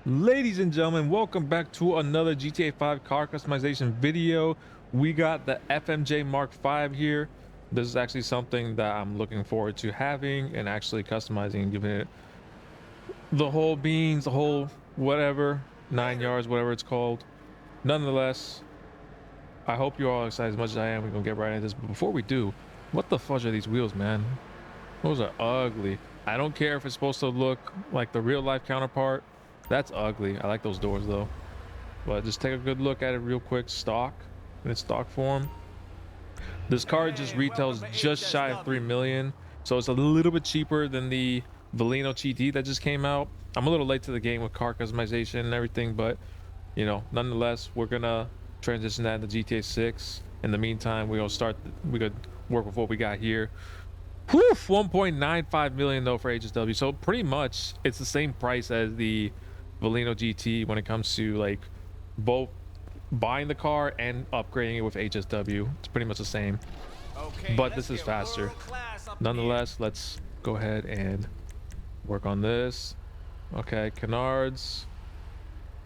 Ladies and gentlemen, welcome back to another GTA 5 car customization video. We got the FMJ Mark 5 here. This is actually something that I'm looking forward to having and actually customizing and giving it the whole beans, the whole whatever, 9 yards, whatever it's called. Nonetheless, I hope you're all excited as much as I am. We're gonna get right into this. But before we do, what the fudge are these wheels, man? Those are ugly. I don't care if it's supposed to look like the real life counterpart. That's ugly. I like those doors though. But just take a good look at it real quick. Stock in its stock form. This car just retails just shy of 3 million, so it's a little bit cheaper than the Valino GT that just came out. I'm a little late to the game with car customization and everything, but you know, nonetheless, we're gonna transition that into GTA 6. In the meantime, we could work with what we got here. Whew, 1.95 million though for HSW, so pretty much it's the same price as the Valino GT when it comes to like both buying the car and upgrading it with HSW. It's pretty much the same, but this is faster. Nonetheless, let's go ahead and work on this. Okay, canards.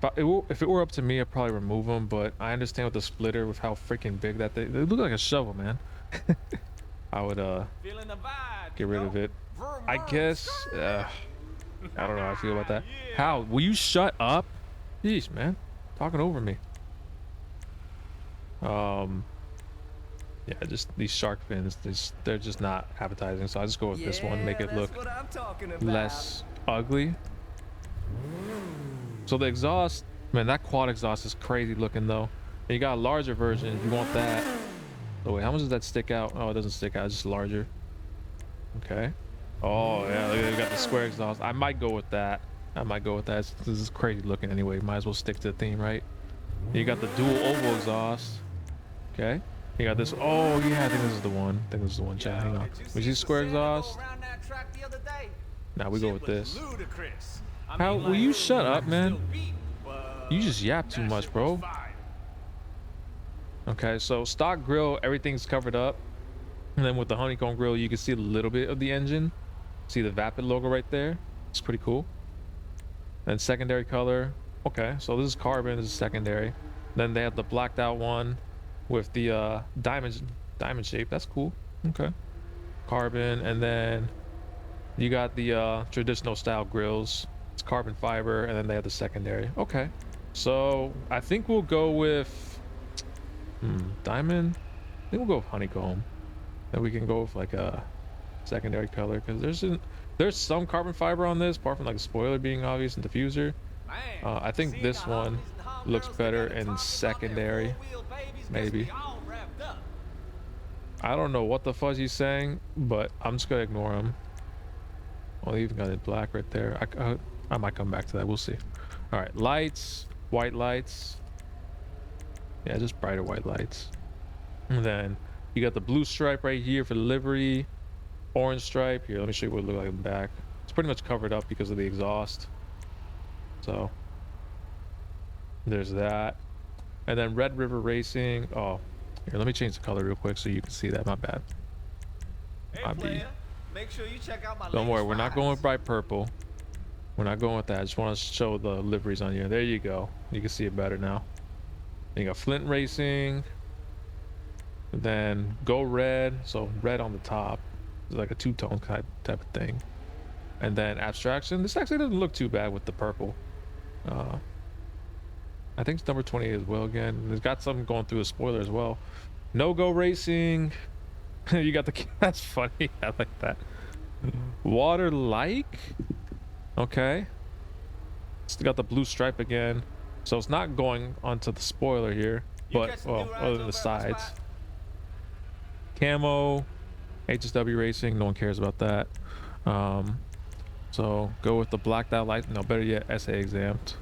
But if it were up to me, I'd probably remove them, but I understand with the splitter with how freaking big that they look like a shovel, man. I would get rid of it. I guess I don't know how I feel about that. How will you shut up? Jeez, man, talking over me. Yeah, just these shark fins, they're just not appetizing, so I just go with this one, make it look less ugly. So the exhaust, man, that quad exhaust is crazy looking though. And you got a larger version if you want that. Oh wait, how much does that stick out? Oh, it doesn't stick out, it's just larger. Okay. Oh yeah, look, we got the square exhaust. I might go with that. This is crazy looking anyway. Might as well stick to the theme, right? You got the dual oval exhaust. Okay. You got this. Oh yeah, I think this is the one. Chat. Hang on. We see square exhaust. Now we go with this. How will you shut up, man? You just yap too much, bro. Okay, so stock grill, everything's covered up. And then with the honeycomb grill, you can see a little bit of the engine. See the Vapid logo right there. It's pretty cool. And secondary color. Okay, so this is carbon, this is secondary. Then they have the blacked out one with the diamond shape. That's cool. Okay. Carbon, and then you got the traditional style grills. It's carbon fiber, and then they have the secondary. Okay. So I think we'll go with diamond. I think we'll go with honeycomb. Then we can go with like a secondary color because there's some carbon fiber on this, apart from like the spoiler being obvious and diffuser. I think this one looks better in secondary, maybe. I don't know what the fuzz he's saying, but I'm just gonna ignore him. Well, he even got it black right there. I might come back to that. We'll see. All right, lights, white lights. Yeah, just brighter white lights. And then you got the blue stripe right here for the livery. Orange stripe here. Let me show you what it looks like in the back. It's pretty much covered up because of the exhaust. So there's that. And then Red River Racing. Oh, here, let me change the color real quick so you can see that. My bad. Hey, player, make sure you check out my Don't worry, we're not going with bright purple. We're not going with that. I just want to show the liveries on here. There you go. You can see it better now. You got Flint Racing. Then Go Red. So red on the top. It's like a two-tone type of thing. And then Abstraction. This actually doesn't look too bad with the purple. I think it's number 28 as well again. It's got something going through the spoiler as well. No Go Racing. You got the... That's funny. I like that. Water Like. Okay. It's got the blue stripe again. So it's not going onto the spoiler here. But, well, other than the sides. Camo. HSW Racing. No one cares about that. So go with the blacked out light. No, better yet, SA exempt.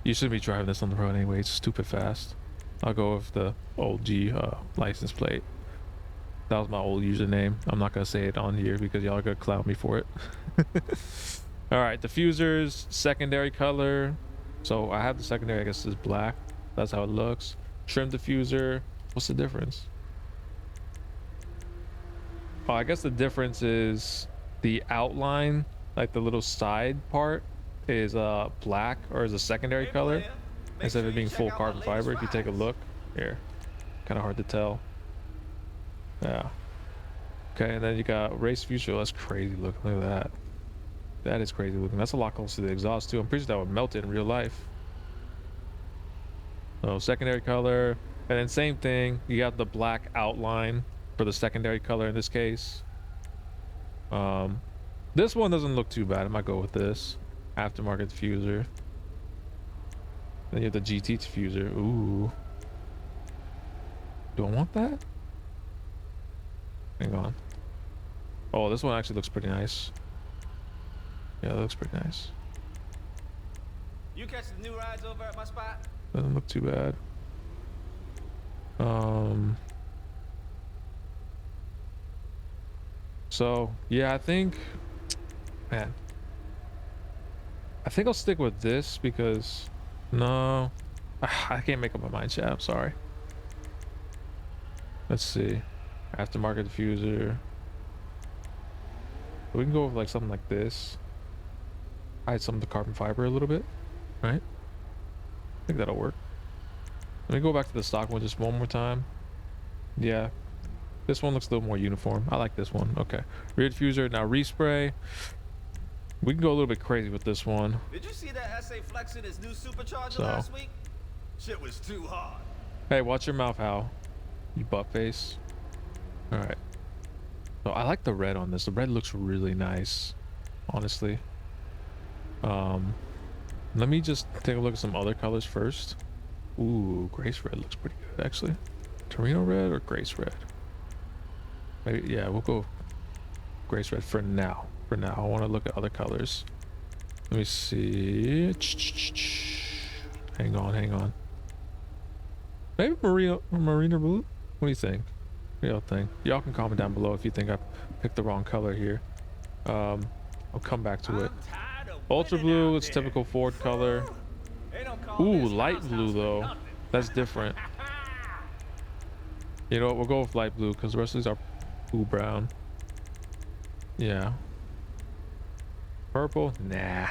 You shouldn't be driving this on the road anyway. It's stupid fast. I'll go with the old G license plate. That was my old username. I'm not gonna say it on here because y'all are gonna clown me for it. All right, diffusers, secondary color. So I have the secondary, I guess is black. That's how it looks. Trim diffuser. What's the difference? Oh, I guess the difference is the outline, like the little side part is black, or is a secondary Hey color player, make instead sure of it you being check full out my carbon latest fiber. If you take a rides. look here, kind of hard to tell. Yeah. Okay, and then you got race future. That's crazy looking. Look at that. That is crazy looking. That's a lot closer to the exhaust too. I'm pretty sure that would melt it in real life. So secondary color, and then same thing. You got the black outline for the secondary color in this case. Um, this one doesn't look too bad. I might go with this aftermarket diffuser. Then you have the GT diffuser. Ooh, do I want that? Hang on. Oh, this one actually looks pretty nice. Yeah, that looks pretty nice. You catch the new rides over at my spot? Doesn't look too bad. So yeah, I think, man, I think I'll stick with this because no, I can't make up my mind, chat. I'm sorry. Let's see. Aftermarket diffuser. We can go with like something like this. Hide some of the carbon fiber a little bit, right? I think that'll work. Let me go back to the stock one just one more time. Yeah, this one looks a little more uniform. I like this one. Okay, rear diffuser. Now respray. We can go a little bit crazy with this one. Did you see that SA flexing his new supercharger So, last week? Shit was too hard. hey, watch your mouth, Hal. You butt face. All right. So I like the red on this. The red looks really nice, honestly. Let me just take a look at some other colors first. Ooh, Grace red looks pretty good, actually. Torino red or Grace red? Maybe, yeah, we'll go Grace red for now. For now, I want to look at other colors. Let me see. Hang on, hang on. Maybe marina blue? What do you think? What do y'all think? Y'all can comment down below if you think I picked the wrong color here. I'll come back to it. Ultra blue, it's typical Ford color. Ooh, light blue though. That's different. You know what? We'll go with light blue because the rest of these are blue brown. Yeah. Purple? Nah.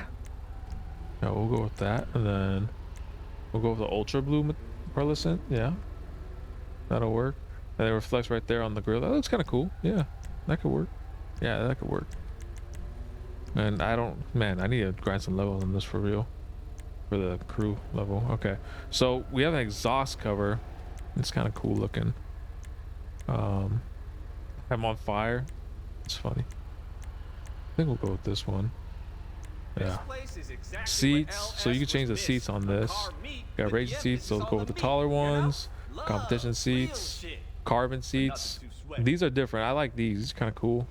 No, we'll go with that, and then we'll go with the ultra blue pearlescent. Yeah, that'll work. And it reflects right there on the grill. That looks kind of cool. Yeah, that could work. Yeah, that could work. And I don't, man, I need to grind some levels on this for real. For the crew level. Okay, so we have an exhaust cover. It's kind of cool looking. I'm on fire. It's funny. I think we'll go with this one. Yeah. Seats, so you can change the seats on this. Got racing seats, so let's go with the taller ones. Competition seats, carbon seats. These are different. I like these. It's kind of cool.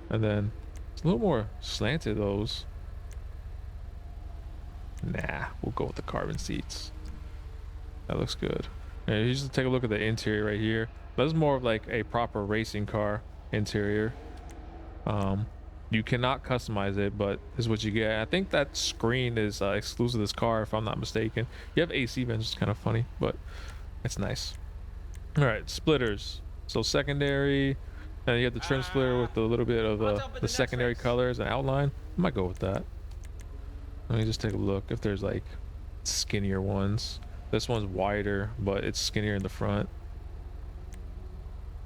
And then it's a little more slanted, those. Nah, we'll go with the carbon seats. That looks good. And you just take a look at the interior right here. This is more of like a proper racing car interior. You cannot customize it, but this is what you get. I think that screen is exclusive to this car, if I'm not mistaken. You have AC vents, which is kind of funny, but it's nice. All right, splitters. So secondary, and you have the trim splitter with a little bit of the secondary colors and outline. I might go with that. Let me just take a look if there's like skinnier ones. This one's wider, but it's skinnier in the front.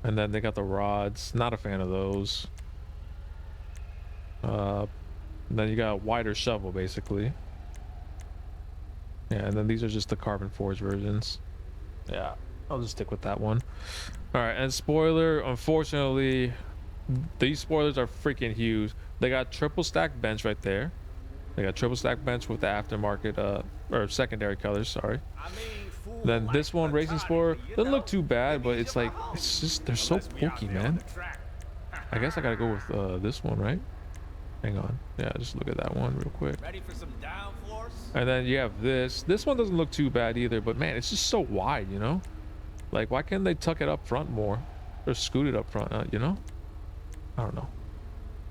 And then they got the rods. Not a fan of those. Then you got a wider shovel, basically. Yeah, and then these are just the carbon forged versions. Yeah, I'll just stick with that one. All right, and spoiler, unfortunately, these spoilers are freaking huge. They got triple stack bench right there. They got triple stack bench with the aftermarket, or secondary colors, sorry. Then this one, racing spoiler, doesn't look too bad, but it's like, it's just, they're so pokey, man. I guess I gotta go with this one, right? Hang on. Yeah, just look at that one real quick. Ready for some downforce? And then you have this. This one doesn't look too bad either, but man, it's just so wide, you know? Like, why can't they tuck it up front more? Or scoot it up front, you know? I don't know.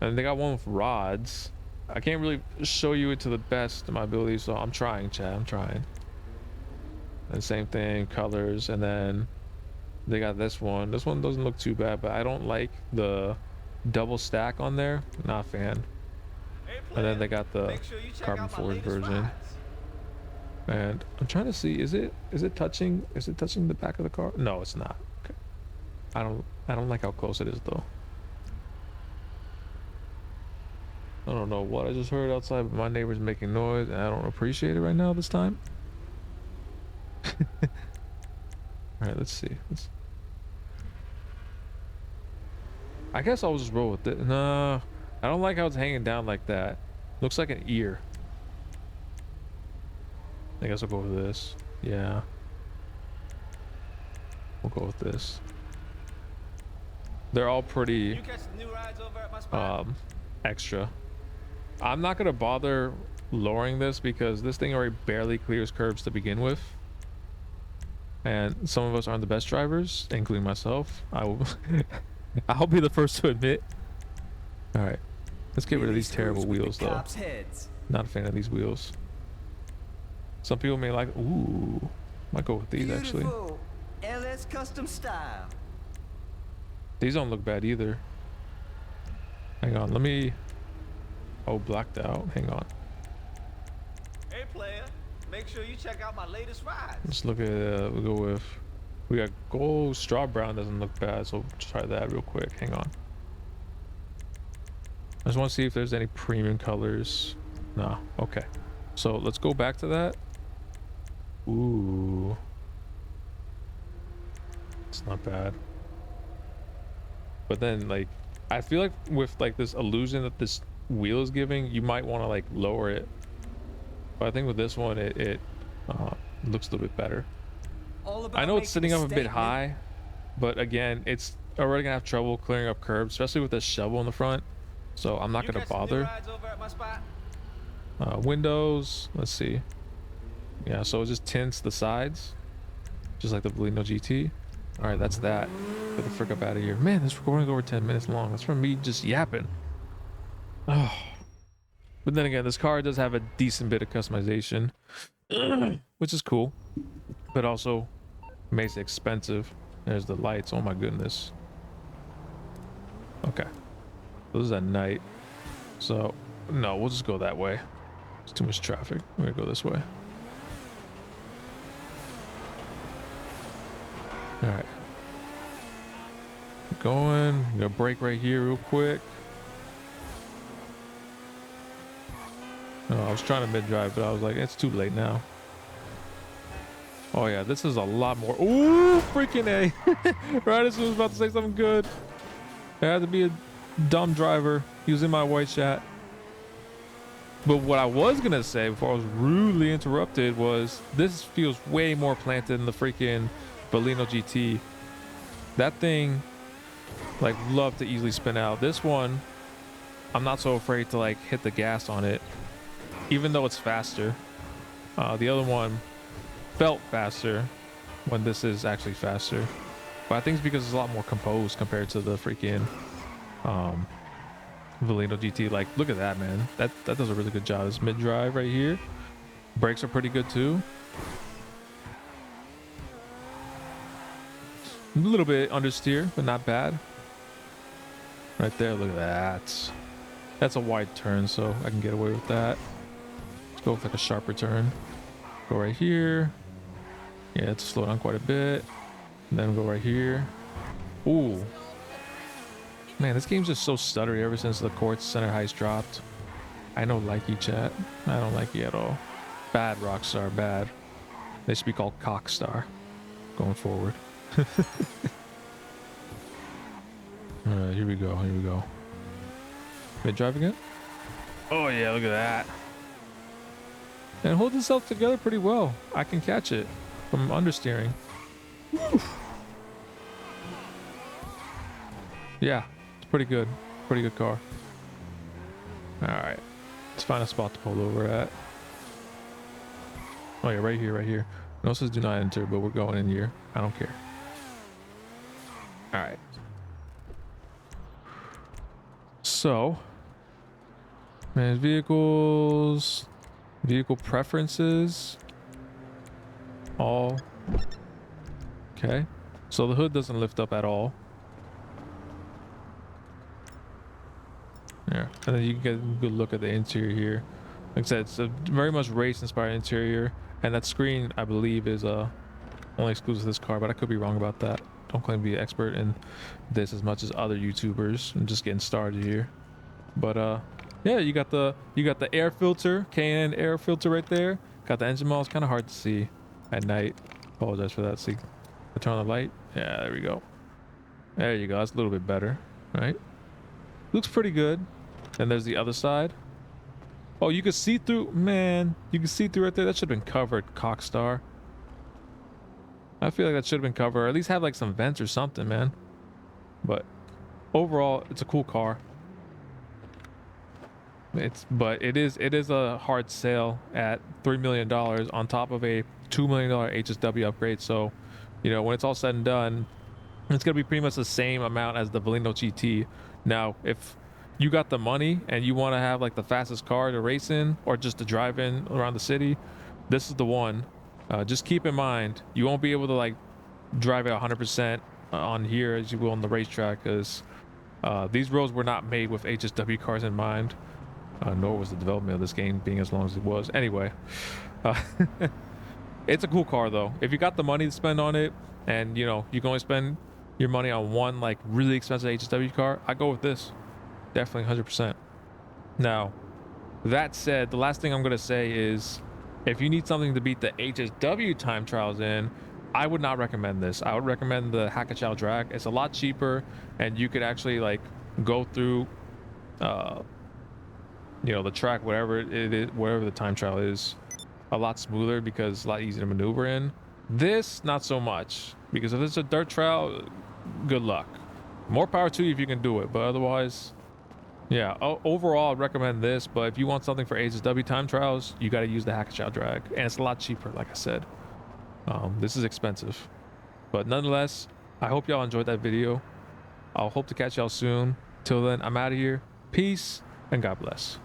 And they got one with rods. I can't really show you it to the best of my ability, so I'm trying, Chad. I'm trying. And same thing, colors. And then they got this one. This one doesn't look too bad, but I don't like the double stack on there. Not a fan. And then they got the Make sure you check carbon out my forged latest version. rides. And I'm trying to see, is it touching the back of the car? No, it's not. Okay. I don't like how close it is though. I don't know what I just heard outside, but my neighbor's making noise and I don't appreciate it right now this time. All right, let's see. I guess I'll just roll with it. No, I don't like how it's hanging down like that. Looks like an ear. I guess I'll go with this. Yeah. We'll go with this. They're all pretty You catch new rides over at my spot? extra. I'm not gonna bother lowering this because this thing already barely clears curbs to begin with. And some of us aren't the best drivers, including myself. I'll be the first to admit. All right, let's get rid of these terrible wheels though. Not a fan of these wheels. Some people may like, ooh, might go with these actually. LS custom style. These don't look bad either. Hang on, let me, oh, blacked out, hang on. Hey player, make sure you check out my latest rides. Let's look at, we'll go with, we got gold, straw brown doesn't look bad, so we'll try that real quick, hang on. I just want to see if there's any premium colors. No, okay. So let's go back to that. Ooh. It's not bad. But then like, I feel like with like this illusion that this wheel is giving, you might want to like lower it. But I think with this one, it looks a little bit better. I know it's sitting up a bit high, but again, it's already gonna have trouble clearing up curbs, especially with this shovel in the front. So I'm not gonna bother. Windows, let's see. Yeah, so it just tints the sides, just like the Baleno GT. All right, that's that. Get the frick up out of here. Man, this recording over 10 minutes long. That's from me just yapping. Oh. But then again, this car does have a decent bit of customization, which is cool, but also makes it expensive. There's the lights. Oh my goodness. Okay. This is at night. So, no, we'll just go that way. There's too much traffic. We're gonna go this way. All right. Going. I'm gonna brake right here real quick. Oh, I was trying to mid-drive, but I was like, it's too late now. Oh yeah, this is a lot more. Ooh, freaking A. Right as I was about to say something good. I had to be a dumb driver using my white chat. But what I was gonna say before I was rudely interrupted was this feels way more planted than the freaking Baleno GT. That thing, like, love to easily spin out. This one, I'm not so afraid to like hit the gas on it, even though it's faster. The other one felt faster when this is actually faster, but I think it's because it's a lot more composed compared to the freaking Baleno GT. Like, look at that, man. That does a really good job. This mid-drive right here. Brakes are pretty good too. A little bit understeer, but not bad. Right there, look at that. That's a wide turn, so I can get away with that. Let's go with like a sharper turn. Go right here. Yeah, it's slow down quite a bit. And then go right here. Ooh. Man, this game's just so stuttery ever since the quartz center heights dropped. I don't like you, chat. I don't like you at all. Bad Rockstar, bad. They should be called Cockstar going forward. Alright, here we go, here we go. Mid-drive again? Oh yeah, look at that. And holds itself together pretty well. I can catch it from understeering. Woo. Yeah, it's pretty good. Pretty good car. Alright. Let's find a spot to pull over at. Oh yeah, right here, right here. No, it says do not enter, but we're going in here. I don't care. Alright. So, manage vehicles, vehicle preferences, all. Okay. So the hood doesn't lift up at all. Yeah, and then you can get a good look at the interior here. Like I said, it's a very much race inspired interior, and that screen I believe is only exclusive to this car, but I could be wrong about that. Don't claim to be an expert in this as much as other YouTubers. I'm just getting started here. But yeah, you got the air filter, K&N air filter right there. Got the engine miles, kind of hard to see at night. Apologize for that. See, I turn on the light. Yeah, there we go. There you go. That's a little bit better, right? Looks pretty good. And there's the other side. Oh, you can see through, man. You can see through right there. That should have been covered, Cockstar. I feel like that should have been covered, or at least have like some vents or something, man. But overall, it's a cool car. But it is a hard sale at $3 million on top of a $2 million HSW upgrade. So, you know, when it's all said and done, it's gonna be pretty much the same amount as the Valino GT. Now, if you got the money and you want to have like the fastest car to race in or just to drive in around the city, this is the one. Just keep in mind, you won't be able to like drive it 100% on here as you will on the racetrack, because these roads were not made with HSW cars in mind. Nor was the development of this game being as long as it was. Anyway, it's a cool car though. If you got the money to spend on it, and you know you can only spend your money on one like really expensive HSW car, I go with this. Definitely 100%. Now, that said, the last thing I'm gonna say is, if you need something to beat the HSW time trials in, I would not recommend this. I would recommend the Hackachal drag. It's a lot cheaper, and you could actually like go through you know, the track, whatever it is, whatever the time trial is, a lot smoother because it's a lot easier to maneuver in. This, not so much, because if it's a dirt trial, good luck. More power to you if you can do it, but otherwise, yeah. Overall, I'd recommend this, but if you want something for HSW time trials, you got to use the Hackachal drag, and it's a lot cheaper, like I said. This is expensive, but nonetheless, I hope y'all enjoyed that video. I'll hope to catch y'all soon. Till then, I'm out of here. Peace, and God bless.